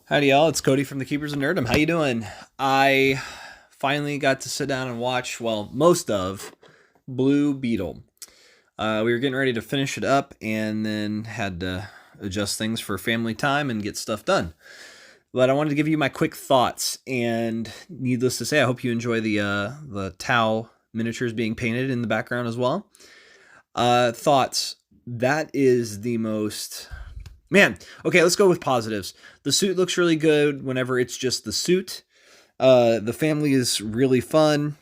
Howdy y'all, it's Cody from the Keepers of Nerdom. How you doing? I finally got to sit down and watch, well, most of Blue Beetle. We were getting ready to finish it up and then had to adjust things for family time and get stuff done. But I wanted to give you my quick thoughts, and needless to say, I hope you enjoy the Tau miniatures being painted in the background as well. Thoughts. That is the most Man, okay, let's go with positives. The suit looks really good whenever it's just the suit. The family is really fun.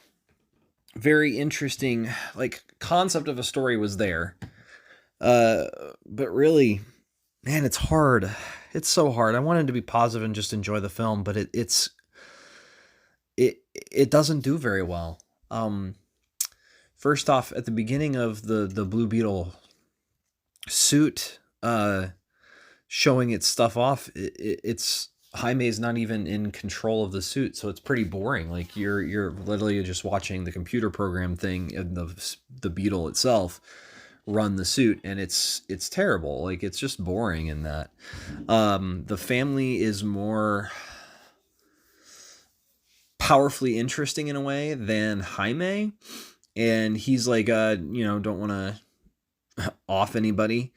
Very interesting, like, concept of a story was there. Uh, but really, man, it's hard. It's so hard. I wanted to be positive and just enjoy the film, but it doesn't do very well. First off, at the beginning of the Blue Beetle suit, showing its stuff off, it's Jaime's not even in control of the suit, so it's pretty boring. Like you're literally just watching the computer program thing and the Beetle itself run the suit, and it's terrible. Like it's just boring in that. The family is more powerfully interesting in a way than Jaime, and he's like don't want to off anybody,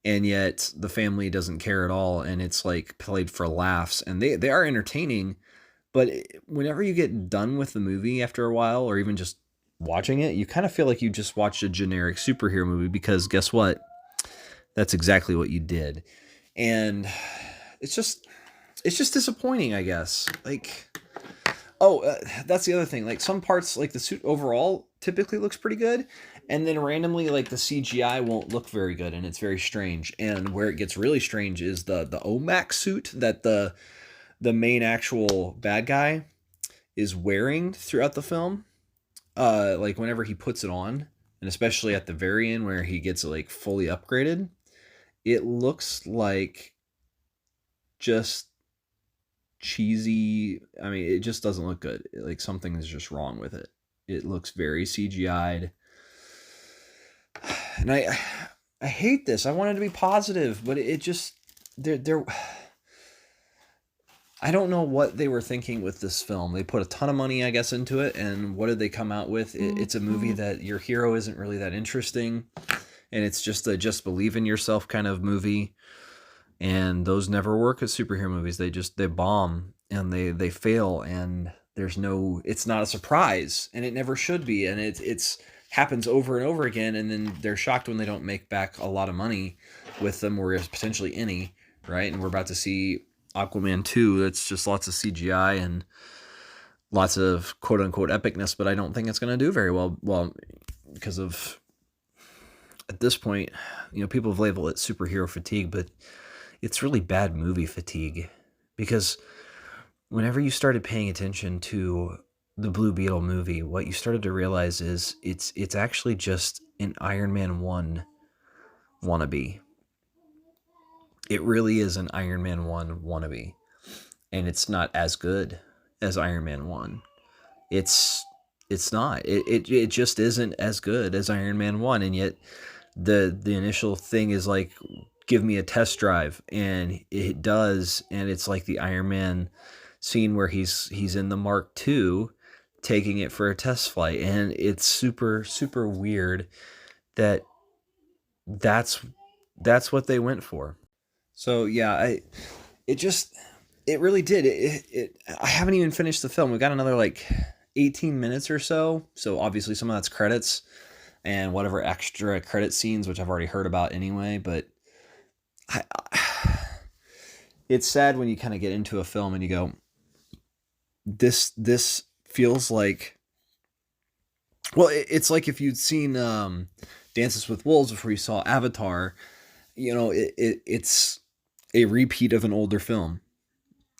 and yet the family doesn't care at all, and it's like played for laughs, and they are entertaining, but whenever you get done with the movie after a while, or even just watching it, you kind of feel like you just watched a generic superhero movie, because guess what, that's exactly what you did. And it's just disappointing, I guess. Like, that's the other thing. Like some parts, like the suit overall typically looks pretty good, and then randomly, like the CGI won't look very good, and it's very strange. And where it gets really strange is the OMAC suit that the main actual bad guy is wearing throughout the film. Like whenever he puts it on, and especially at the very end where he gets it like fully upgraded, it looks like just cheesy. I mean, it just doesn't look good. Like something is just wrong with it. It looks very CGI'd. And I hate this. I wanted to be positive, but it just there I don't know what they were thinking with this film. They put a ton of money, I guess, into it, and what did they come out with? It's a movie that your hero isn't really that interesting, and it's just a just believe in yourself kind of movie. And those never work as superhero movies. They bomb, and they fail, and it's not a surprise, and it never should be, and it's happens over and over again, and then they're shocked when they don't make back a lot of money with them, or potentially any, right? And we're about to see Aquaman 2. It's just lots of CGI and lots of quote unquote epicness, but I don't think it's going to do very well. Well, because of, at this point, people have labeled it superhero fatigue, but it's really bad movie fatigue, because whenever you started paying attention to the Blue Beetle movie, what you started to realize is it's actually just an Iron Man 1 wannabe. It really is an Iron Man 1 wannabe, and it's not as good as Iron Man 1. It's not. It just isn't as good as Iron Man 1, and yet the initial thing is like, give me a test drive, and it does, and it's like the Iron Man scene where he's in the Mark II taking it for a test flight, and it's super super weird that that's what they went for. So yeah, it really did. I haven't even finished the film. We got another like 18 minutes or so. So obviously some of that's credits and whatever extra credit scenes, which I've already heard about anyway. But I it's sad when you kind of get into a film and you go, this feels like, well, it's like if you'd seen Dances with Wolves before you saw Avatar. It's a repeat of an older film.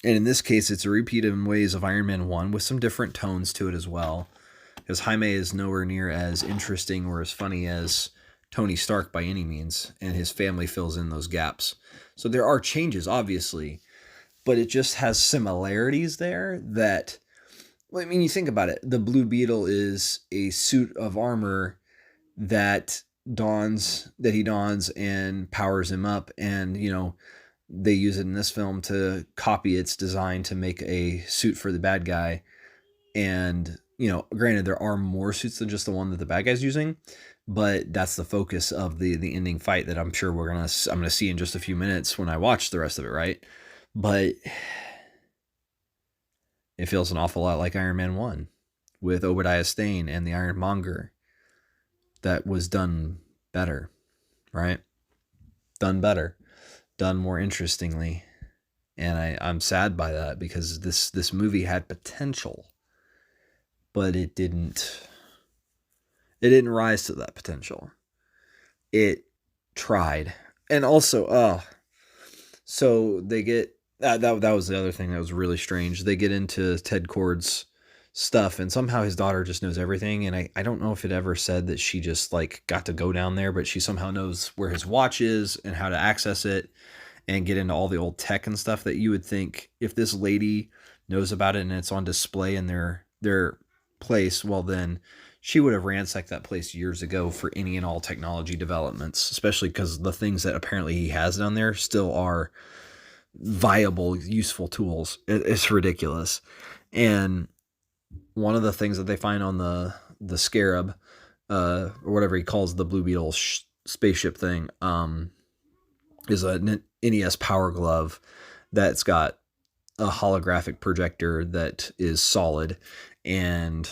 And in this case, it's a repeat in ways of Iron Man 1 with some different tones to it as well. Because Jaime is nowhere near as interesting or as funny as Tony Stark by any means, and his family fills in those gaps. So there are changes, obviously, but it just has similarities there that, well, I mean, you think about it. The Blue Beetle is a suit of armor that he dons and powers him up, and they use it in this film to copy its design to make a suit for the bad guy. And, granted, there are more suits than just the one that the bad guy's using, but that's the focus of the ending fight that I'm sure I'm gonna see in just a few minutes when I watch the rest of it, right? But it feels an awful lot like Iron Man 1 with Obadiah Stane and the Ironmonger. That was done better, right? Done better, done more interestingly. And I'm sad by that, because this movie had potential, but it didn't rise to that potential. It tried. And also, so they get that was the other thing that was really strange. They get into Ted Kord's stuff, and somehow his daughter just knows everything. And I don't know if it ever said that she just like got to go down there, but she somehow knows where his watch is and how to access it and get into all the old tech and stuff that you would think, if this lady knows about it and it's on display in their place, well, then she would have ransacked that place years ago for any and all technology developments, especially because the things that apparently he has down there still are viable, useful tools. It's ridiculous. And one of the things that they find on the Scarab, or whatever he calls the Blue Beetle spaceship thing, is a NES Power Glove that's got a holographic projector that is solid. And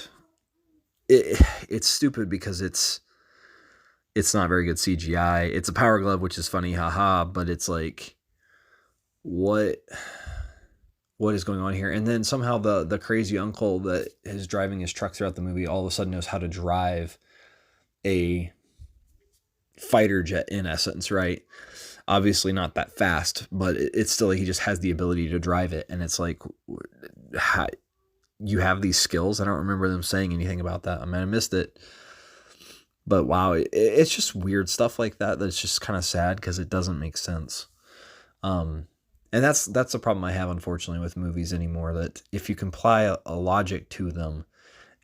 it's stupid because it's not very good CGI. It's a Power Glove, which is funny, haha, but it's like, what is going on here? And then somehow the crazy uncle that is driving his truck throughout the movie all of a sudden knows how to drive a fighter jet, in essence, right? Obviously not that fast, but it's still, he just has the ability to drive it. And it's like, you have these skills. I don't remember them saying anything about that. I mean, I missed it. But wow, it's just weird stuff like that that's just kind of sad because it doesn't make sense. And that's the problem I have, unfortunately, with movies anymore, that if you can apply a logic to them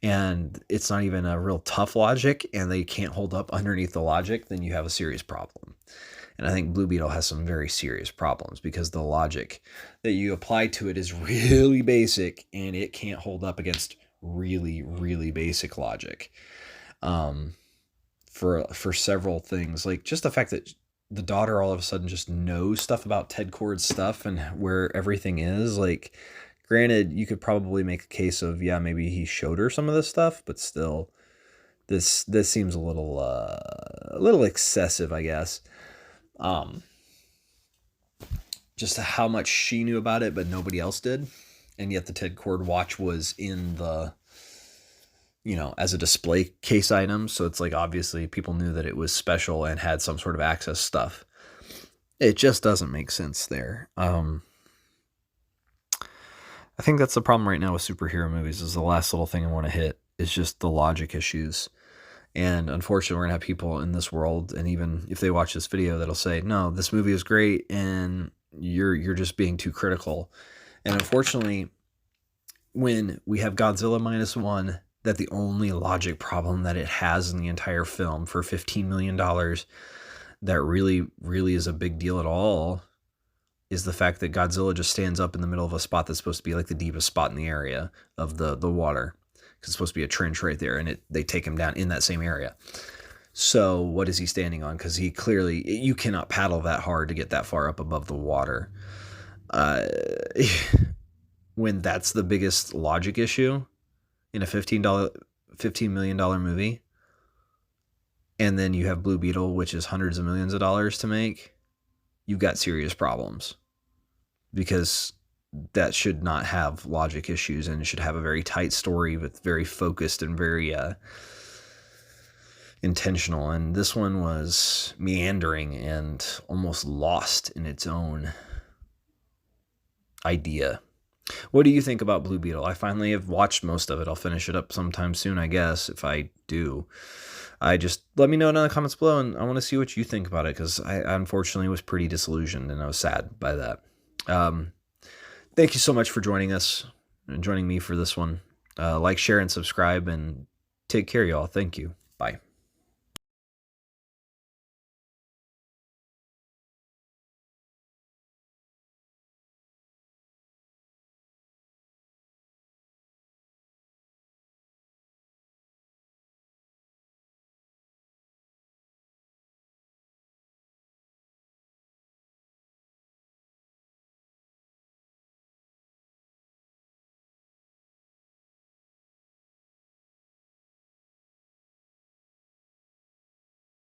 and it's not even a real tough logic and they can't hold up underneath the logic, then you have a serious problem. And I think Blue Beetle has some very serious problems because the logic that you apply to it is really basic and it can't hold up against really, really basic logic. For several things, like just the fact that the daughter all of a sudden just knows stuff about Ted Kord's stuff and where everything is. Like, granted, you could probably make a case of, yeah, maybe he showed her some of this stuff, but still, this seems a little excessive, I guess. Just how much she knew about it, but nobody else did, and yet the Ted Kord watch was in the, as a display case item. So it's like, obviously people knew that it was special and had some sort of access stuff. It just doesn't make sense there. I think that's the problem right now with superhero movies, is the last little thing I want to hit is just the logic issues. And unfortunately, we're going to have people in this world, and even if they watch this video, that'll say, no, this movie is great and you're just being too critical. And unfortunately, when we have Godzilla -1, that the only logic problem that it has in the entire film for $15 million that really, really is a big deal at all is the fact that Godzilla just stands up in the middle of a spot that's supposed to be like the deepest spot in the area of the water. Because it's supposed to be a trench right there, and they take him down in that same area. So what is he standing on? Because he clearly, you cannot paddle that hard to get that far up above the water. When that's the biggest logic issue in a $15 million movie, and then you have Blue Beetle, which is hundreds of millions of dollars to make, you've got serious problems, because that should not have logic issues, and it should have a very tight story with very focused and very intentional. And this one was meandering and almost lost in its own idea. What do you think about Blue Beetle? I finally have watched most of it. I'll finish it up sometime soon, I guess, if I do. Just let me know in the comments below, and I want to see what you think about it, because I unfortunately was pretty disillusioned, and I was sad by that. Thank you so much for joining us and joining me for this one. Like, share, and subscribe, and take care, y'all. Thank you. Bye.